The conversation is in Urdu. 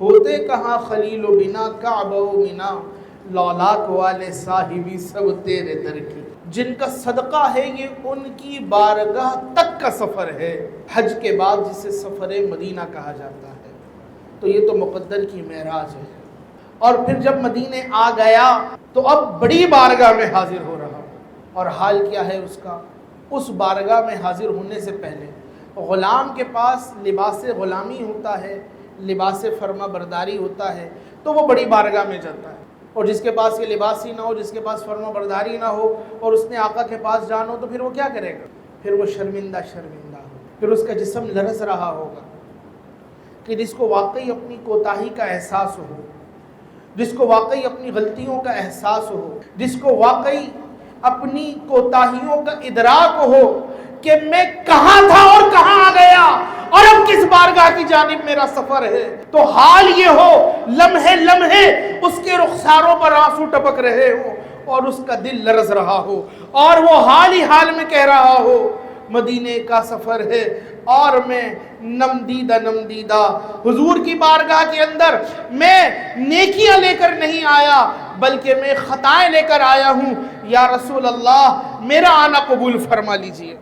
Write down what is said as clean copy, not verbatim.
ہوتے کہاں خلیل و بنا کعبہ و منا، لولاک والے صاحبی سب تیرے در کی۔ جن کا صدقہ ہے یہ ان کی بارگاہ تک کا سفر ہے، حج کے بعد جسے سفر مدینہ کہا جاتا ہے۔ تو یہ تو مقدر کی معراج ہے۔ اور پھر جب مدینے آ گیا تو اب بڑی بارگاہ میں حاضر ہو رہا، اور حال کیا ہے اس کا؟ اس بارگاہ میں حاضر ہونے سے پہلے غلام کے پاس لباس غلامی ہوتا ہے، لباس فرما برداری ہوتا ہے، تو وہ بڑی بارگاہ میں جاتا ہے۔ اور جس کے پاس یہ لباس ہی نہ ہو، جس کے پاس فرما برداری نہ ہو، اور اس نے آقا کے پاس جانا ہو، تو پھر وہ کیا کرے گا؟ پھر وہ شرمندہ ہو، پھر اس کا جسم لرز رہا ہوگا۔ کہ جس کو واقعی اپنی کوتاہی کا احساس ہو، جس کو واقعی اپنی غلطیوں کا احساس ہو، جس کو واقعی اپنی کوتاہیوں کا ادراک ہو کہ میں کہاں تھا اور کہاں آ گیا اور اب کس بارگاہ کی جانب میرا سفر ہے، تو حال یہ ہو لمحے لمحے اس کے رخساروں پر آنسو ٹپک رہے ہوں اور اس کا دل لرز رہا ہو، اور وہ حال ہی حال میں کہہ رہا ہو مدینے کا سفر ہے اور میں نمدیدہ حضور کی بارگاہ کے اندر میں نیکیاں لے کر نہیں آیا بلکہ میں خطائیں لے کر آیا ہوں، یا رسول اللہ میرا آنا قبول فرما لیجئے۔